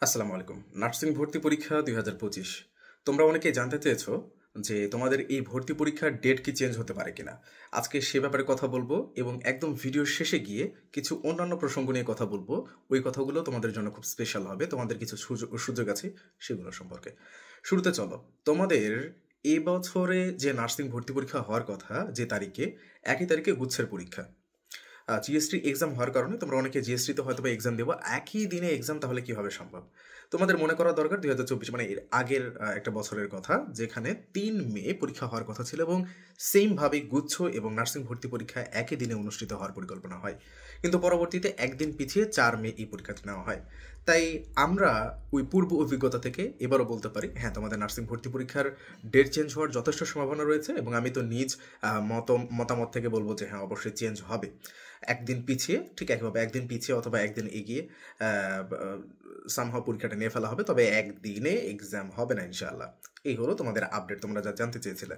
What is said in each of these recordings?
আসসালামু আলাইকুম। নার্সিং ভর্তি পরীক্ষা ২০২৫। তোমরা অনেকেই জানতে চেয়েছো যে তোমাদের এই ভর্তি পরীক্ষার ডেট কি চেঞ্জ হতে পারে কিনা। আজকে সে ব্যাপারে কথা বলবো এবং একদম ভিডিওর শেষে গিয়ে কিছু অন্যান্য প্রসঙ্গ নিয়ে কথা বলবো। ওই কথাগুলো তোমাদের জন্য খুব স্পেশাল হবে। তোমাদের কিছু সুযোগ আছে সেগুলো সম্পর্কে। শুরুতে চলো, তোমাদের এই বছরে যে নার্সিং ভর্তি পরীক্ষা হওয়ার কথা যে তারিখে, একই তারিখে গুচ্ছের পরীক্ষা। জিএসটি এক্সাম হওয়ার কারণে তোমরা অনেকে জিএসটিতে হয়তো বা এক্সাম দেবো, একই দিনে এক্সাম তাহলে কীভাবে সম্ভব। তোমাদের মনে করা দরকার ২০২৪ মানে এর আগের একটা বছরের কথা, যেখানে ৩ মে পরীক্ষা হওয়ার কথা ছিল এবং সেমভাবে গুচ্ছ এবং নার্সিং ভর্তি পরীক্ষা একই দিনে অনুষ্ঠিত হওয়ার পরিকল্পনা হয়, কিন্তু পরবর্তীতে একদিন পিছিয়ে ৪ মে এই পরীক্ষাটি নেওয়া হয়। তাই আমরা ওই পূর্ব অভিজ্ঞতা থেকে এবারও বলতে পারি, হ্যাঁ, তোমাদের নার্সিং ভর্তি পরীক্ষার ডেট চেঞ্জ হওয়ার যথেষ্ট সম্ভাবনা রয়েছে এবং আমি তো নিজ মতামত থেকে বলবো যে হ্যাঁ, অবশ্যই চেঞ্জ হবে। একদিন পিছিয়ে, ঠিক একইভাবে একদিন পিছিয়ে অথবা একদিন এগিয়ে সামহাও পরীক্ষাটা নিয়ে ফেলা হবে, তবে একদিনে এক্সাম হবে না ইনশাআল্লাহ। এই হলো তোমাদের আপডেট, তোমরা যা জানতে চেয়েছিলে।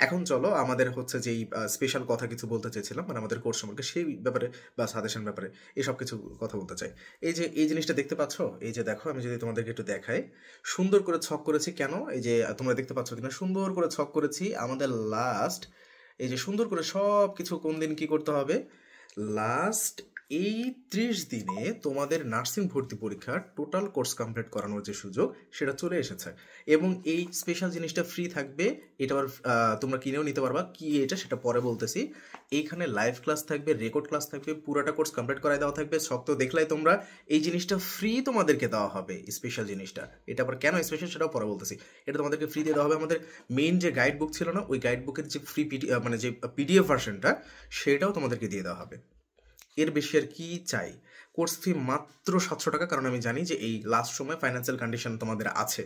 এখন চলো আমাদের হচ্ছে যেই স্পেশাল কথা কিছু বলতে চেয়েছিলাম, মানে আমাদের কোর্স সম্পর্কে, সেই ব্যাপারে বা সাজেশন ব্যাপারে এসব কিছু কথা বলতে চাই। এই যে এই জিনিসটা দেখতে পাচ্ছ, এই যে দেখো, আমি যদি তোমাদেরকে একটু দেখাই, সুন্দর করে ছক করেছি কেন, এই যে তোমরা দেখতে পাচ্ছ কিনা, সুন্দর করে ছক করেছি। আমাদের লাস্ট, এই যে সুন্দর করে সব কিছু কোন দিন কি করতে হবে, লাস্ট এই 30 দিনে তোমাদের নার্সিং ভর্তি পরীক্ষার টোটাল কোর্স কমপ্লিট করানোর যে সুযোগ সেটা চলে এসেছে এবং এই স্পেশাল জিনিসটা ফ্রি থাকবে। এটা আবার তোমরা কিনেও নিতে পারবা। কি এটা সেটা পরে বলতেছি। এইখানে লাইভ ক্লাস থাকবে, রেকর্ড ক্লাস থাকবে, পুরোটা কোর্স কমপ্লিট করাই দেওয়া থাকবে। শক্ত দেখলাই তোমরা, এই জিনিসটা ফ্রি তোমাদেরকে দেওয়া হবে, স্পেশাল জিনিসটা। এটা আবার কেন স্পেশাল সেটাও পরে বলতেছি। এটা তোমাদেরকে ফ্রি দিয়ে দেওয়া হবে। আমাদের মেইন যে গাইড বুক ছিল না, ওই গাইড বুকের যে ফ্রি মানে যে পিডিএফ ভার্সনটা, সেটাও তোমাদেরকে দিয়ে দেওয়া হবে। এর বেশি আর কি চাই। কোর্স ফি মাত্র 700 টাকা, কারণ আমি জানি যে এই লাস্ট সময় ফাইন্যান্সিয়াল কন্ডিশন তোমাদের আছে।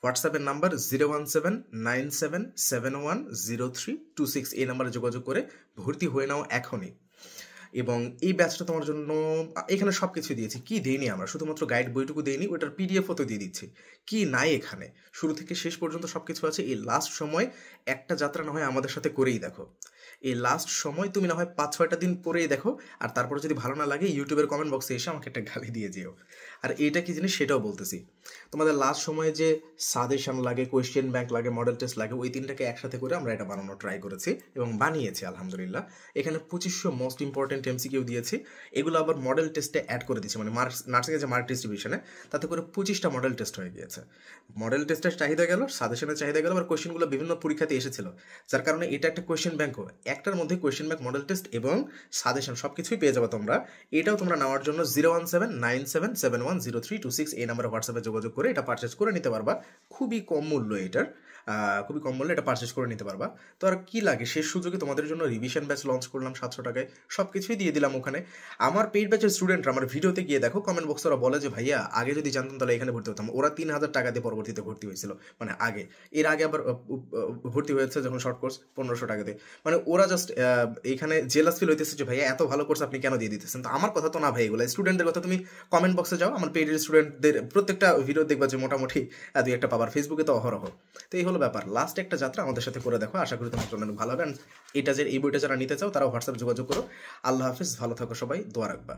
হোয়াটসঅ্যাপের নাম্বার 01797710326, এই নাম্বারে যোগাযোগ করে ভর্তি হয়ে নাও এখনই। এবং এই ব্যাচটা তোমার জন্য, এখানে সব কিছু দিয়েছি। কি দিইনি আমরা, শুধুমাত্র গাইড বইটুকু দিইনি, ওইটার পিডিএফও তো দিয়ে দিচ্ছি। কি নাই এখানে, শুরু থেকে শেষ পর্যন্ত সব কিছু আছে। এই লাস্ট সময় একটা যাত্রা না হয় আমাদের সাথে করেই দেখো। এই লাস্ট সময় তুমি না হয় ৫-৬টা দিন পরেই দেখো, আর তারপরে যদি ভালো না লাগে ইউটিউবের কমেন্ট বক্সে এসে আমাকে একটা গালি দিয়ে যেও। আর এইটা কি জিনিস সেটাও বলতেছি। তোমাদের লাস্ট সময়ে যে সাজেশন লাগে, কোয়েশ্চেন ব্যাংক লাগে, মডেল টেস্ট লাগে, ওই তিনটাকে একসাথে করে আমরা এটা বানানোর ট্রাই করেছি এবং বানিয়েছি আলহামদুলিল্লাহ। এখানে 2500 মোস্ট ইম্পর্টেন্ট এমসিকিউ দিয়েছি। এগুলো আবার মডেল টেস্টে অ্যাড করে দিয়েছি, মানে নার্সিংয়ের যে মার্ক ডিস্ট্রিবিউশনে, তাতে করে 25টা মডেল টেস্ট হয়ে গিয়েছে। মডেল টেস্টের চাহিদা গেল, সাজেশনের চাহিদা গেল, আর কোয়েশ্চেনগুলো বিভিন্ন পরীক্ষাতে এসেছিল, যার কারণে এটা একটা কোয়েশ্চেন ব্যাংকও। একটার মধ্যে কোয়েশ্চেন ব্যাংক, মডেল টেস্ট এবং সাজেশন সব কিছুই পেয়ে যাবে তোমরা। এটাও তোমরা নেওয়ার জন্য 01797710326 এই নাম্বারে হোয়াটসঅ্যাপে যোগাযোগ করে এটা পারচেস করে নিতে পারবা। খুবই কম মূল্য এটার, খুবই কম মূল্যে এটা পারচেস করে নিতে পারবা। তো আর কি লাগে, শেষ সুযোগে তোমাদের জন্য রিভিশন ব্যাচ লঞ্চ করলাম 700 টাকায়, সব কিছুই দিয়ে দিলাম ওখানে। আমার পেইড ব্যাচের স্টুডেন্টরা আমার ভিডিওতে গিয়ে দেখো, কমেন্ট বক্সে ওরা বলে যে ভাইয়া আগে যদি জানতাম তাহলে এখানে ভর্তি হতাম। ওরা 3000 টাকা দিয়ে পরবর্তীতে ভর্তি হয়েছিল, মানে আগে, এর আগে আবার ভর্তি হয়েছে যখন শর্ট কোর্স 1500 টাকা দিয়ে। মানে ওরা জাস্ট এখানে জেলাস ফিল হইতেছে যে ভাইয়া এত ভালো কোর্স আপনি কেন দিয়ে দিতেছেন। তো আমার কথা তো না ভাই, এগুলো স্টুডেন্টদের কথা। তুমি কমেন্ট বক্সে যাও, আমার পেইড স্টুডেন্টদের প্রত্যেকটা ভিডিও দেখবা যে মোটামুটি 2-1টা পাবার, ফেসবুকে তো অহরহ। তো এই হলো ব্যাপার। লাস্ট একটা যাত্রা আমাদের সাথে করে দেখো, আশা করি তোমার জন্য ভালো হবে। এটা যে এই বইটা যারা নিতে চাও তারা হোয়াটসঅ্যাপ যোগাযোগ করো। আল্লাহ হাফিজ, ভালো থাকো সবাই, দোয়া রাখবা।